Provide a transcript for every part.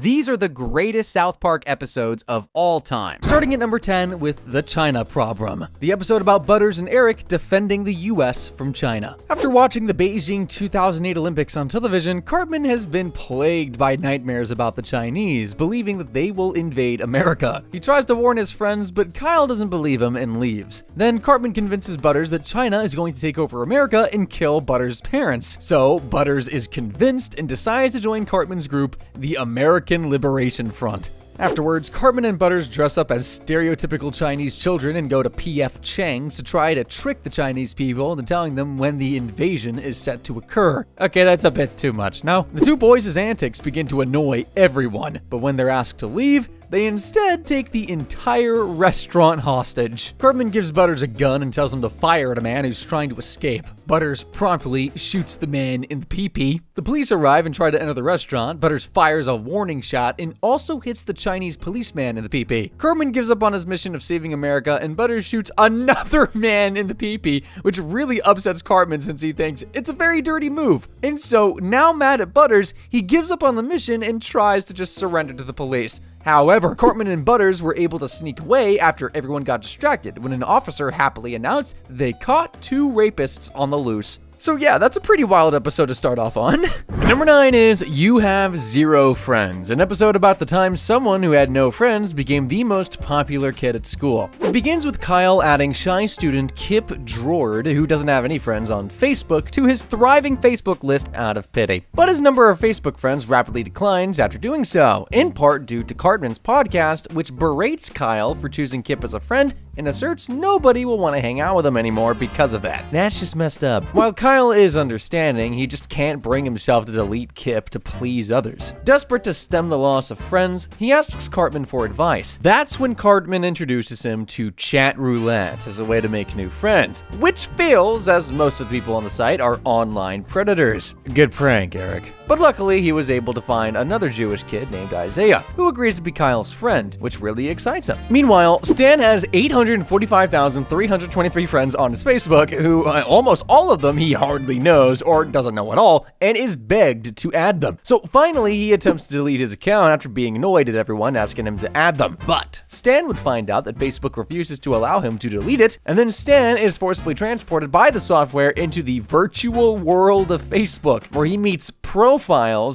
These are the greatest South Park episodes of all time. Starting at number 10 with The China Problem, the episode about Butters and Eric defending the US from China. After watching the Beijing 2008 Olympics on television, Cartman has been plagued by nightmares about the Chinese, believing that they will invade America. He tries to warn his friends, but Kyle doesn't believe him and leaves. Then Cartman convinces Butters that China is going to take over America and kill Butters' parents. So Butters is convinced and decides to join Cartman's group, the American Liberation Front. Afterwards, Cartman and Butters dress up as stereotypical Chinese children and go to P.F. Chang's to try to trick the Chinese people into telling them when the invasion is set to occur. Okay, that's a bit too much, no? The two boys' antics begin to annoy everyone, but when they're asked to leave, they instead take the entire restaurant hostage. Cartman gives Butters a gun and tells him to fire at a man who's trying to escape. Butters promptly shoots the man in the pee-pee. The police arrive and try to enter the restaurant. Butters fires a warning shot and also hits the Chinese policeman in the pee-pee. Cartman gives up on his mission of saving America, and Butters shoots another man in the pee-pee, which really upsets Cartman since he thinks it's a very dirty move. And so, now mad at Butters, he gives up on the mission and tries to just surrender to the police. However, Cartman and Butters were able to sneak away after everyone got distracted when an officer happily announced they caught two rapists on the loose. So yeah, that's a pretty wild episode to start off on. Number 9 is You Have Zero Friends, an episode about the time someone who had no friends became the most popular kid at school. It begins with Kyle adding shy student Kip Drord, who doesn't have any friends on Facebook, to his thriving Facebook list out of pity. But his number of Facebook friends rapidly declines after doing so, in part due to Cartman's podcast, which berates Kyle for choosing Kip as a friend and asserts nobody will want to hang out with him anymore because of that. That's just messed up. While Kyle is understanding, he just can't bring himself to delete Kip to please others. Desperate to stem the loss of friends, he asks Cartman for advice. That's when Cartman introduces him to chat roulette as a way to make new friends, which fails as most of the people on the site are online predators. Good prank, Eric. But luckily, he was able to find another Jewish kid named Isaiah, who agrees to be Kyle's friend, which really excites him. Meanwhile, Stan has 845,323 friends on his Facebook, who almost all of them he hardly knows or doesn't know at all, and is begged to add them. So finally, he attempts to delete his account after being annoyed at everyone asking him to add them. But Stan would find out that Facebook refuses to allow him to delete it, and then Stan is forcibly transported by the software into the virtual world of Facebook, where he meets profiles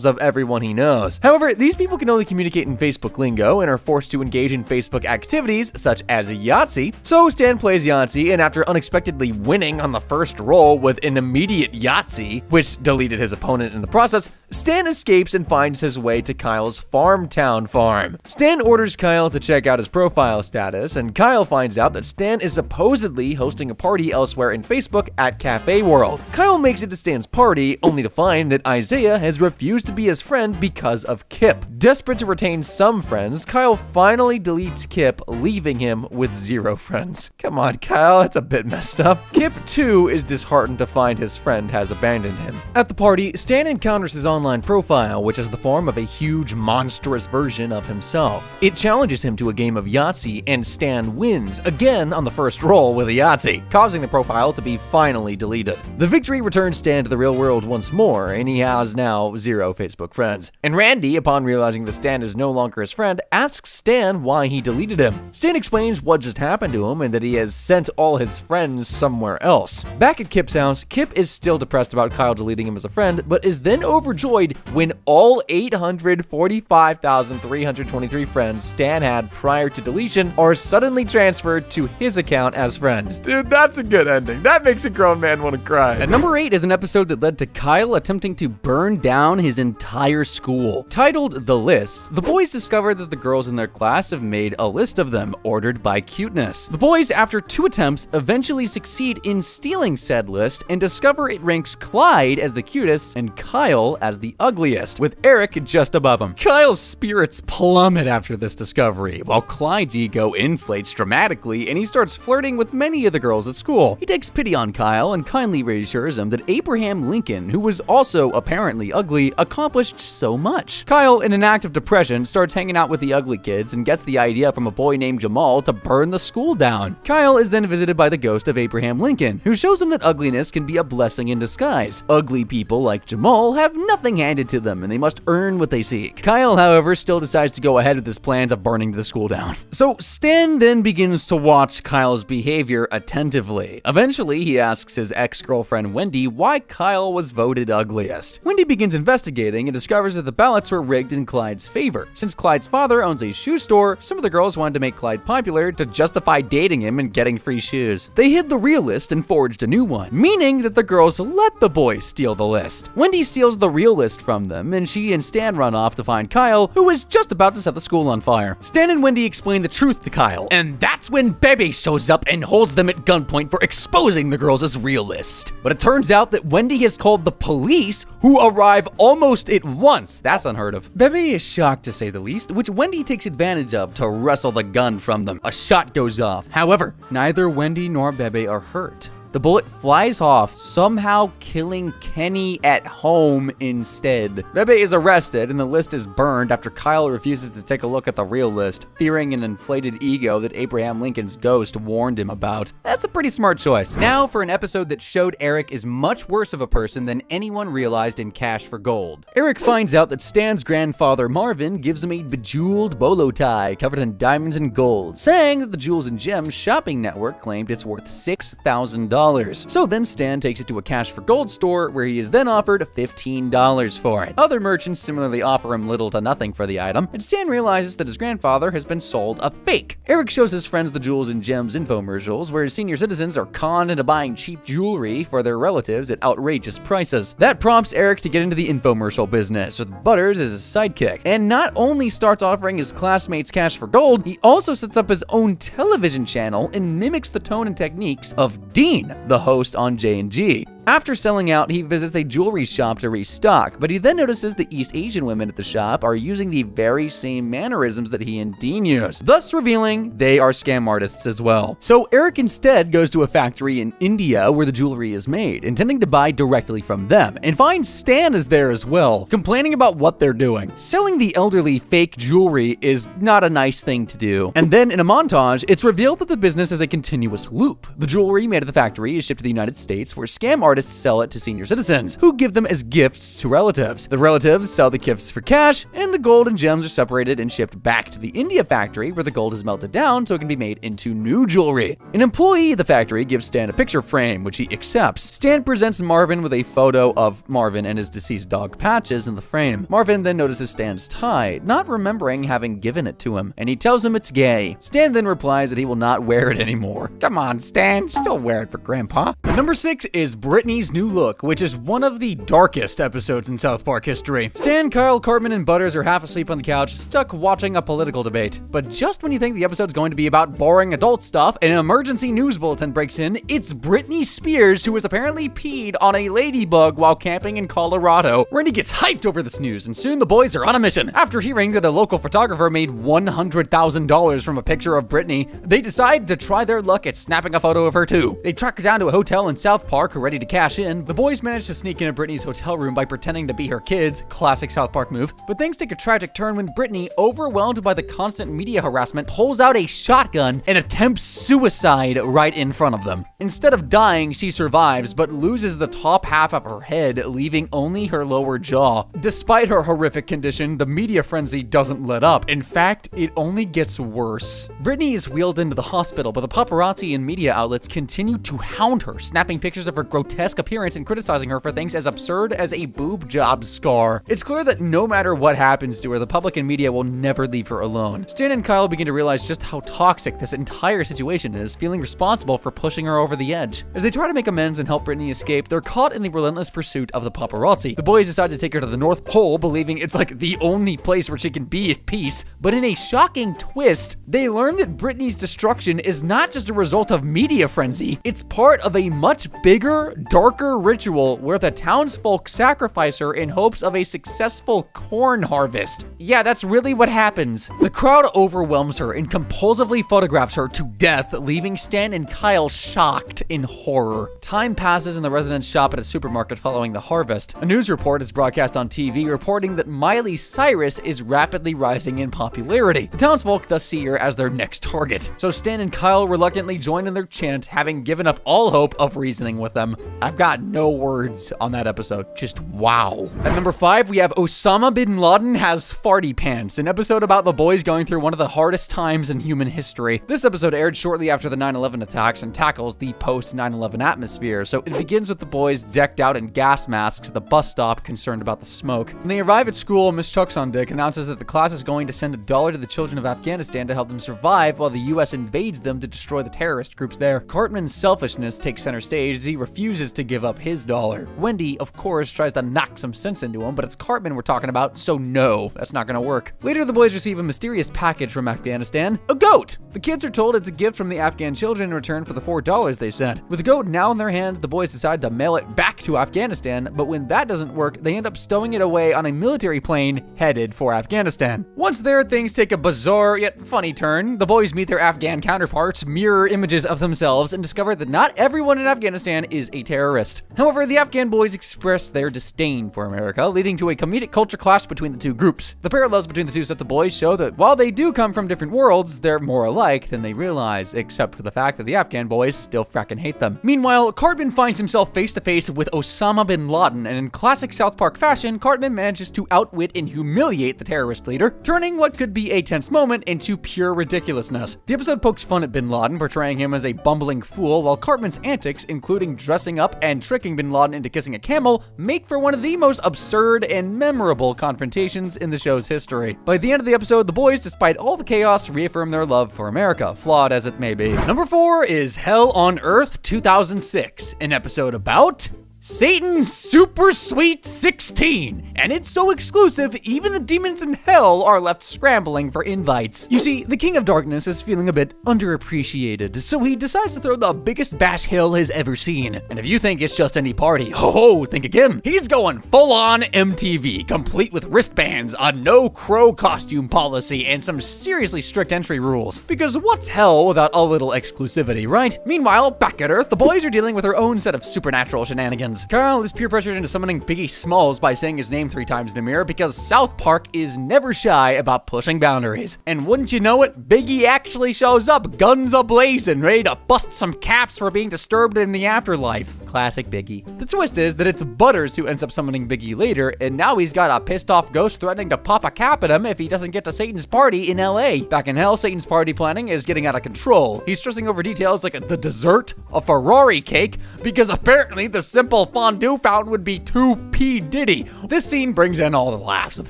of everyone he knows. However, these people can only communicate in Facebook lingo and are forced to engage in Facebook activities such as Yahtzee. So Stan plays Yahtzee, and after unexpectedly winning on the first roll with an immediate Yahtzee, which deleted his opponent in the process, Stan escapes and finds his way to Kyle's Farmtown farm. Stan orders Kyle to check out his profile status, and Kyle finds out that Stan is supposedly hosting a party elsewhere in Facebook at Cafe World. Kyle makes it to Stan's party, only to find that Isaiah has refused to be his friend because of Kip. Desperate to retain some friends, Kyle finally deletes Kip, leaving him with zero friends. Come on, Kyle, that's a bit messed up. Kip, too, is disheartened to find his friend has abandoned him. At the party, Stan encounters his online profile, which is the form of a huge, monstrous version of himself. It challenges him to a game of Yahtzee, and Stan wins, again on the first roll with a Yahtzee, causing the profile to be finally deleted. The victory returns Stan to the real world once more, and he has now zero Facebook friends. And Randy, upon realizing that Stan is no longer his friend, asks Stan why he deleted him. Stan explains what just happened to him and that he has sent all his friends somewhere else. Back at Kip's house, Kip is still depressed about Kyle deleting him as a friend, but is then overjoyed when all 845,323 friends Stan had prior to deletion are suddenly transferred to his account as friends. Dude, that's a good ending. That makes a grown man want to cry. At number 8 is an episode that led to Kyle attempting to burn down his entire school. Titled The List, the boys discover that the girls in their class have made a list of them, ordered by cuteness. The boys, after 2 attempts, eventually succeed in stealing said list and discover it ranks Clyde as the cutest and Kyle as the ugliest, with Eric just above him. Kyle's spirits plummet after this discovery, while Clyde's ego inflates dramatically and he starts flirting with many of the girls at school. He takes pity on Kyle and kindly reassures him that Abraham Lincoln, who was also apparently ugly, accomplished so much. Kyle, in an act of depression, starts hanging out with the ugly kids and gets the idea from a boy named Jamal to burn the school down. Kyle is then visited by the ghost of Abraham Lincoln, who shows him that ugliness can be a blessing in disguise. Ugly people like Jamal have nothing nothing handed to them and they must earn what they seek. Kyle, however, still decides to go ahead with his plans of burning the school down. So Stan then begins to watch Kyle's behavior attentively. Eventually, he asks his ex-girlfriend Wendy why Kyle was voted ugliest. Wendy begins investigating and discovers that the ballots were rigged in Clyde's favor. Since Clyde's father owns a shoe store, some of the girls wanted to make Clyde popular to justify dating him and getting free shoes. They hid the real list and forged a new one, meaning that the girls let the boys steal the list. Wendy steals the real list from them, and she and Stan run off to find Kyle, who is just about to set the school on fire. Stan and Wendy explain the truth to Kyle, and that's when Bebe shows up and holds them at gunpoint for exposing the girls' real list. But it turns out that Wendy has called the police, who arrive almost at once. That's unheard of. Bebe is shocked, to say the least, which Wendy takes advantage of to wrestle the gun from them. A shot goes off. However, neither Wendy nor Bebe are hurt. The bullet flies off, somehow killing Kenny at home instead. Bebe is arrested and the list is burned after Kyle refuses to take a look at the real list, fearing an inflated ego that Abraham Lincoln's ghost warned him about. That's a pretty smart choice. Now for an episode that showed Eric is much worse of a person than anyone realized in Cash for Gold. Eric finds out that Stan's grandfather Marvin gives him a bejeweled bolo tie covered in diamonds and gold, saying that the Jewels and Gems shopping network claimed it's worth $6,000. So then Stan takes it to a Cash for Gold store where he is then offered $15 for it. Other merchants similarly offer him little to nothing for the item, and Stan realizes that his grandfather has been sold a fake. Eric shows his friends the Jewels and Gems infomercials where senior citizens are conned into buying cheap jewelry for their relatives at outrageous prices. That prompts Eric to get into the infomercial business with Butters as his sidekick, and not only starts offering his classmates Cash for Gold, he also sets up his own television channel and mimics the tone and techniques of Dean, the host on J&G. After selling out, he visits a jewelry shop to restock, but he then notices the East Asian women at the shop are using the very same mannerisms that he and Dean use, thus revealing they are scam artists as well. So Eric instead goes to a factory in India where the jewelry is made, intending to buy directly from them, and finds Stan is there as well, complaining about what they're doing. Selling the elderly fake jewelry is not a nice thing to do. And then in a montage, it's revealed that the business is a continuous loop. The jewelry made at the factory is shipped to the United States, where scam artists sell it to senior citizens, who give them as gifts to relatives. The relatives sell the gifts for cash, and the gold and gems are separated and shipped back to the India factory where the gold is melted down so it can be made into new jewelry. An employee at the factory gives Stan a picture frame, which he accepts. Stan presents Marvin with a photo of Marvin and his deceased dog Patches in the frame. Marvin then notices Stan's tie, not remembering having given it to him, and he tells him it's gay. Stan then replies that he will not wear it anymore. Come on, Stan, still wear it for Grandpa. Number 6 is Brittany's new look, which is one of the darkest episodes in South Park history. Stan, Kyle, Cartman, and Butters are half asleep on the couch, stuck watching a political debate. But just when you think the episode's going to be about boring adult stuff, an emergency news bulletin breaks in. It's Britney Spears, who has apparently peed on a ladybug while camping in Colorado. Randy gets hyped over this news, and soon the boys are on a mission. After hearing that a local photographer made $100,000 from a picture of Britney, they decide to try their luck at snapping a photo of her too. They track her down to a hotel in South Park, ready to cash in. The boys manage to sneak into Britney's hotel room by pretending to be her kids, classic South Park move, but things take a tragic turn when Britney, overwhelmed by the constant media harassment, pulls out a shotgun and attempts suicide right in front of them. Instead of dying, she survives, but loses the top half of her head, leaving only her lower jaw. Despite her horrific condition, the media frenzy doesn't let up. In fact, it only gets worse. Britney is wheeled into the hospital, but the paparazzi and media outlets continue to hound her, snapping pictures of her grotesque appearance and criticizing her for things as absurd as a boob job scar. It's clear that no matter what happens to her, the public and media will never leave her alone. Stan and Kyle begin to realize just how toxic this entire situation is, feeling responsible for pushing her over the edge. As they try to make amends and help Britney escape, they're caught in the relentless pursuit of the paparazzi. The boys decide to take her to the North Pole, believing it's like the only place where she can be at peace. But in a shocking twist, they learn that Britney's destruction is not just a result of media frenzy. It's part of a much bigger, darker ritual where the townsfolk sacrifice her in hopes of a successful corn harvest. Yeah, that's really what happens. The crowd overwhelms her and compulsively photographs her to death, leaving Stan and Kyle shocked in horror. Time passes and the residents shop at a supermarket following the harvest. A news report is broadcast on TV reporting that Miley Cyrus is rapidly rising in popularity. The townsfolk thus see her as their next target. So Stan and Kyle reluctantly join in their chant, having given up all hope of reasoning with them. I've got no words on that episode. Just wow. At number 5, we have Osama bin Laden Has Farty Pants, an episode about the boys going through one of the hardest times in human history. This episode aired shortly after the 9/11 attacks and tackles the post-9/11 atmosphere, so it begins with the boys decked out in gas masks at the bus stop, concerned about the smoke. When they arrive at school, Miss Chuxondik announces that the class is going to send $1 to the children of Afghanistan to help them survive while the US invades them to destroy the terrorist groups there. Cartman's selfishness takes center stage as he refuses to give up his $1. Wendy, of course, tries to knock some sense into him, but it's Cartman we're talking about, so no, that's not gonna work. Later, the boys receive a mysterious package from Afghanistan, a goat! The kids are told it's a gift from the Afghan children in return for the $4 they sent. With the goat now in their hands, the boys decide to mail it back to Afghanistan, but when that doesn't work, they end up stowing it away on a military plane headed for Afghanistan. Once there, things take a bizarre yet funny turn. The boys meet their Afghan counterparts, mirror images of themselves, and discover that not everyone in Afghanistan is a terrorist. However, the Afghan boys express their disdain for America, leading to a comedic culture clash between the two groups. The parallels between the two sets of boys show that while they do come from different worlds, they're more alike than they realize, except for the fact that the Afghan boys still frackin' hate them. Meanwhile, Cartman finds himself face to face with Osama bin Laden, and in classic South Park fashion, Cartman manages to outwit and humiliate the terrorist leader, turning what could be a tense moment into pure ridiculousness. The episode pokes fun at bin Laden, portraying him as a bumbling fool, while Cartman's antics, including dressing up and tricking bin Laden into kissing a camel, make for one of the most absurd and memorable confrontations in the show's history. By the end of the episode, the boys, despite all the chaos, reaffirm their love for America, flawed as it may be. Number 4 is Hell on Earth 2006, an episode about Satan's Super Sweet 16, and it's so exclusive, even the demons in hell are left scrambling for invites. You see, the King of Darkness is feeling a bit underappreciated, so he decides to throw the biggest bash Hell has ever seen. And if you think it's just any party, ho, think again. He's going full-on MTV, complete with wristbands, a no-crow costume policy, and some seriously strict entry rules. Because what's hell without a little exclusivity, right? Meanwhile, back at Earth, the boys are dealing with their own set of supernatural shenanigans. Carl is peer pressured into summoning Biggie Smalls by saying his name 3 times in a mirror because South Park is never shy about pushing boundaries. And wouldn't you know it, Biggie actually shows up, guns a-blazing, ready to bust some caps for being disturbed in the afterlife. Classic Biggie. The twist is that it's Butters who ends up summoning Biggie later, and now he's got a pissed off ghost threatening to pop a cap at him if he doesn't get to Satan's party in LA. Back in hell, Satan's party planning is getting out of control. He's stressing over details like the dessert, a Ferrari cake, because apparently the simple fondue fountain would be too P. Diddy. This scene brings in all the laughs, with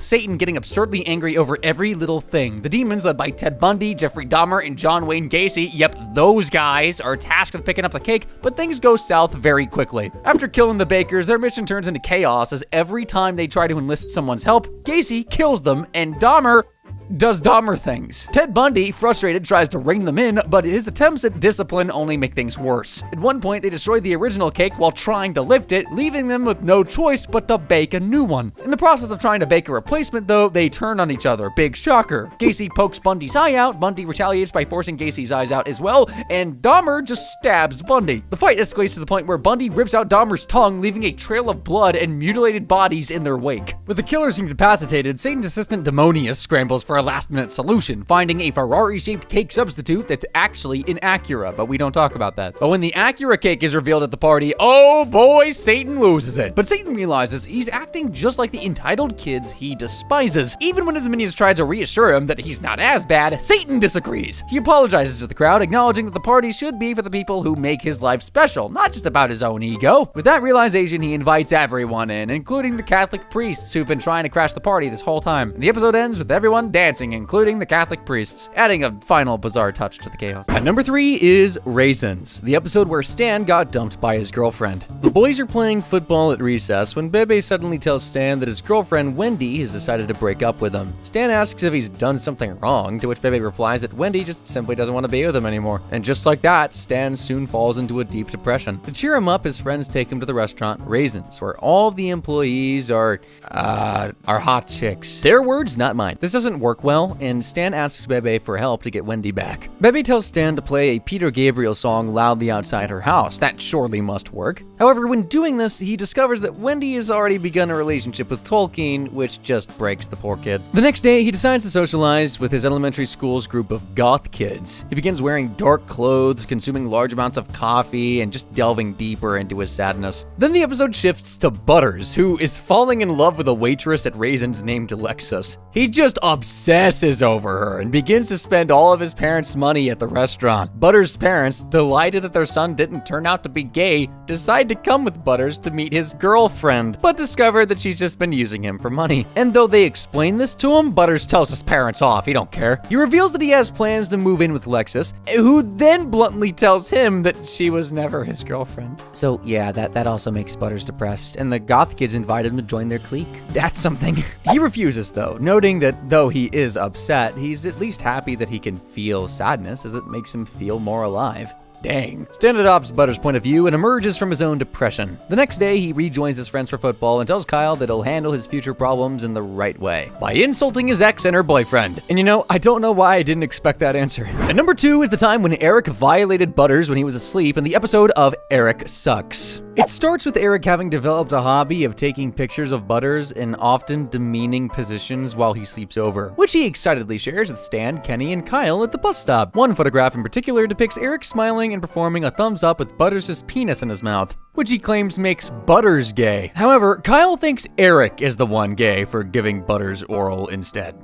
Satan getting absurdly angry over every little thing. The demons, led by Ted Bundy, Jeffrey Dahmer, and John Wayne Gacy, yep, those guys, are tasked with picking up the cake, but things go south very quickly. After killing the bakers, their mission turns into chaos as every time they try to enlist someone's help, Gacy kills them, and Dahmer does Dahmer things. Ted Bundy, frustrated, tries to rein them in, but his attempts at discipline only make things worse. At one point, they destroy the original cake while trying to lift it, leaving them with no choice but to bake a new one. In the process of trying to bake a replacement, though, they turn on each other. Big shocker. Gacy pokes Bundy's eye out, Bundy retaliates by forcing Gacy's eyes out as well, and Dahmer just stabs Bundy. The fight escalates to the point where Bundy rips out Dahmer's tongue, leaving a trail of blood and mutilated bodies in their wake. With the killers incapacitated, Satan's assistant Demonius scrambles for a last-minute solution, finding a Ferrari-shaped cake substitute that's actually an Acura, but we don't talk about that. But when the Acura cake is revealed at the party, oh boy, Satan loses it. But Satan realizes he's acting just like the entitled kids he despises. Even when his minions try to reassure him that he's not as bad, Satan disagrees. He apologizes to the crowd, acknowledging that the party should be for the people who make his life special, not just about his own ego. With that realization, he invites everyone in, including the Catholic priests who've been trying to crash the party this whole time. The episode ends with everyone dancing, including the Catholic priests, adding a final bizarre touch to the chaos. At number 3 is Raisins, the episode where Stan got dumped by his girlfriend. The boys are playing football at recess when Bebe suddenly tells Stan that his girlfriend Wendy has decided to break up with him. Stan asks if he's done something wrong, to which Bebe replies that Wendy just simply doesn't want to be with him anymore. And just like that, Stan soon falls into a deep depression. To cheer him up, his friends take him to the restaurant Raisins, where all of the employees are hot chicks. Their words, not mine. This doesn't work work well, and Stan asks Bebe for help to get Wendy back. Bebe tells Stan to play a Peter Gabriel song loudly outside her house. That surely must work. However, when doing this, he discovers that Wendy has already begun a relationship with Tolkien, which just breaks the poor kid. The next day, he decides to socialize with his elementary school's group of goth kids. He begins wearing dark clothes, consuming large amounts of coffee, and just delving deeper into his sadness. Then the episode shifts to Butters, who is falling in love with a waitress at Raisins named Alexis. He just obsesses over her and begins to spend all of his parents' money at the restaurant. Butters' parents, delighted that their son didn't turn out to be gay, decide to come with Butters to meet his girlfriend, but discover that she's just been using him for money. And though they explain this to him, Butters tells his parents off. He don't care. He reveals that he has plans to move in with Alexis, who then bluntly tells him that she was never his girlfriend. So yeah, that also makes Butters depressed, and the goth kids invite him to join their clique. That's something. He refuses though, noting that though he is upset, he's at least happy that he can feel sadness as it makes him feel more alive. Dang. Stan adopts Butters' point of view and emerges from his own depression. The next day, he rejoins his friends for football and tells Kyle that he'll handle his future problems in the right way, by insulting his ex and her boyfriend. And you know, I don't know why I didn't expect that answer. And number 2 is the time when Eric violated Butters when he was asleep in the episode of Eric Sucks. It starts with Eric having developed a hobby of taking pictures of Butters in often demeaning positions while he sleeps over, which he excitedly shares with Stan, Kenny, and Kyle at the bus stop. One photograph in particular depicts Eric smiling and performing a thumbs up with Butters' penis in his mouth, which he claims makes Butters gay. However, Kyle thinks Eric is the one gay for giving Butters oral instead.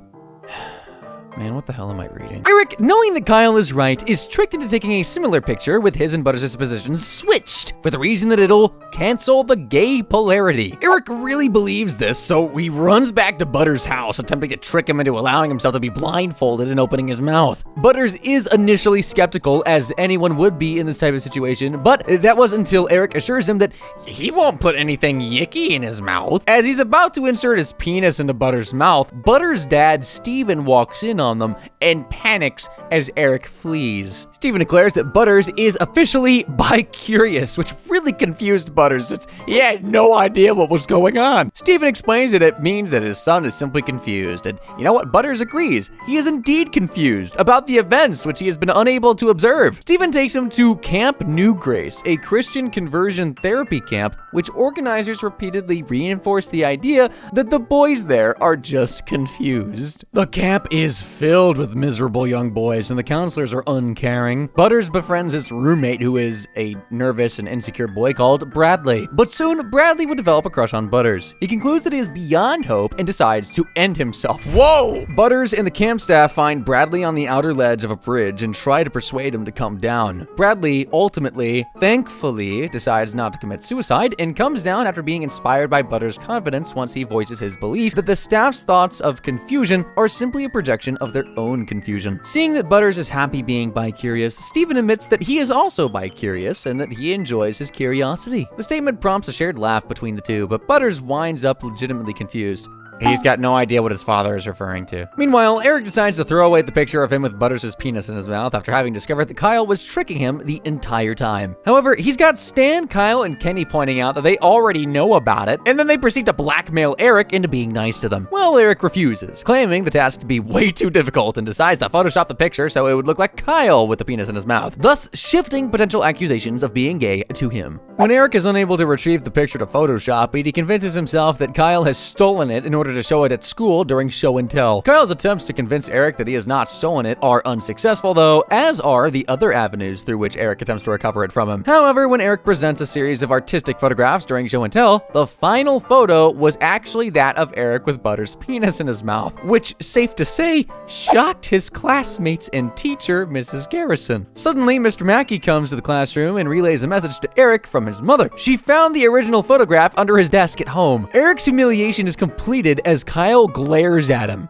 Man, what the hell am I reading? Eric, knowing that Kyle is right, is tricked into taking a similar picture with his and Butters' positions switched for the reason that it'll cancel the gay polarity. Eric really believes this, so he runs back to Butters' house, attempting to trick him into allowing himself to be blindfolded and opening his mouth. Butters is initially skeptical, as anyone would be in this type of situation, but that was until Eric assures him that he won't put anything yicky in his mouth. As he's about to insert his penis into Butters' mouth, Butters' dad, Steven, walks in on them and panics as Eric flees. Steven declares that Butters is officially bi-curious, which really confused Butters since he had no idea what was going on. Steven explains that it means that his son is simply confused, and you know what? Butters agrees. He is indeed confused about the events which he has been unable to observe. Steven takes him to Camp New Grace, a Christian conversion therapy camp, which organizers repeatedly reinforce the idea that the boys there are just confused. The camp is filled with miserable young boys, and the counselors are uncaring. Butters befriends his roommate, who is a nervous and insecure boy called Bradley. But soon, Bradley would develop a crush on Butters. He concludes that he is beyond hope and decides to end himself. Whoa! Butters and the camp staff find Bradley on the outer ledge of a bridge and try to persuade him to come down. Bradley ultimately, thankfully, decides not to commit suicide and comes down after being inspired by Butters' confidence once he voices his belief that the staff's thoughts of confusion are simply a projection of their own confusion. Seeing that Butters is happy being bi-curious, Steven admits that he is also bi-curious and that he enjoys his curiosity. The statement prompts a shared laugh between the two, but Butters winds up legitimately confused. He's got no idea what his father is referring to. Meanwhile, Eric decides to throw away the picture of him with Butters' penis in his mouth after having discovered that Kyle was tricking him the entire time. However, he's got Stan, Kyle, and Kenny pointing out that they already know about it, and then they proceed to blackmail Eric into being nice to them. Well, Eric refuses, claiming the task to be way too difficult and decides to Photoshop the picture so it would look like Kyle with the penis in his mouth, thus shifting potential accusations of being gay to him. When Eric is unable to retrieve the picture to Photoshop it, he convinces himself that Kyle has stolen it in order to show it at school during show and tell. Kyle's attempts to convince Eric that he has not stolen it are unsuccessful though, as are the other avenues through which Eric attempts to recover it from him. However, when Eric presents a series of artistic photographs during show and tell, the final photo was actually that of Eric with Butters' penis in his mouth, which, safe to say, shocked his classmates and teacher, Mrs. Garrison. Suddenly, Mr. Mackey comes to the classroom and relays a message to Eric from his mother. She found the original photograph under his desk at home. Eric's humiliation is completed as Kyle glares at him.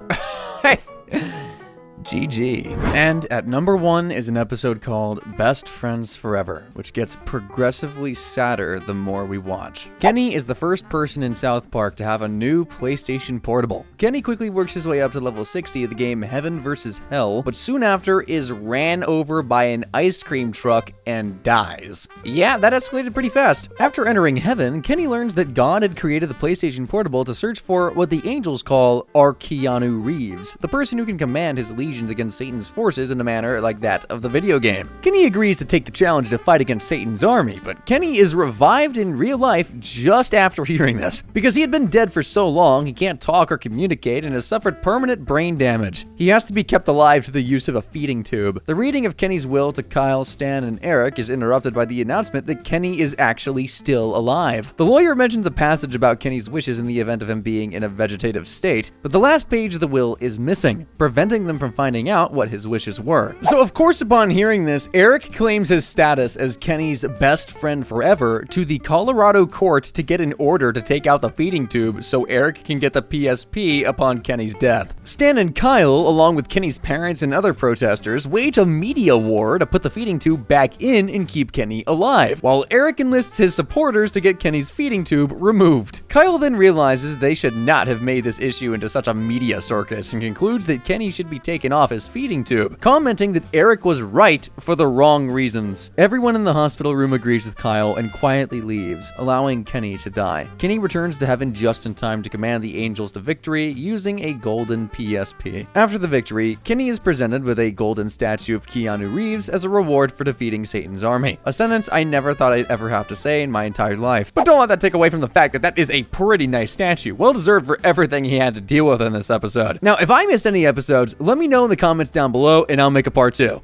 GG. And at number 1 is an episode called Best Friends Forever, which gets progressively sadder the more we watch. Kenny is the first person in South Park to have a new PlayStation Portable. Kenny quickly works his way up to level 60 of the game Heaven vs. Hell, but soon after is ran over by an ice cream truck and dies. Yeah, that escalated pretty fast. After entering Heaven, Kenny learns that God had created the PlayStation Portable to search for what the angels call our Keanu Reeves, the person who can command his legions against Satan's forces in a manner like that of the video game. Kenny agrees to take the challenge to fight against Satan's army, but Kenny is revived in real life just after hearing this. Because he had been dead for so long, he can't talk or communicate and has suffered permanent brain damage. He has to be kept alive through the use of a feeding tube. The reading of Kenny's will to Kyle, Stan, and Eric is interrupted by the announcement that Kenny is actually still alive. The lawyer mentions a passage about Kenny's wishes in the event of him being in a vegetative state, but the last page of the will is missing, preventing them from finding out what his wishes were. So of course, upon hearing this, Eric claims his status as Kenny's best friend forever to the Colorado court to get an order to take out the feeding tube so Eric can get the PSP upon Kenny's death. Stan and Kyle, along with Kenny's parents and other protesters, wage a media war to put the feeding tube back in and keep Kenny alive, while Eric enlists his supporters to get Kenny's feeding tube removed. Kyle then realizes they should not have made this issue into such a media circus and concludes that Kenny should be taken off his feeding tube, commenting that Eric was right for the wrong reasons. Everyone in the hospital room agrees with Kyle and quietly leaves, allowing Kenny to die. Kenny returns to heaven just in time to command the angels to victory using a golden PSP. After the victory, Kenny is presented with a golden statue of Keanu Reeves as a reward for defeating Satan's army. A sentence I never thought I'd ever have to say in my entire life. But don't let that take away from the fact that that is a pretty nice statue. Well deserved for everything he had to deal with in this episode. Now, if I missed any episodes, let me know in the comments down below and I'll make a part 2.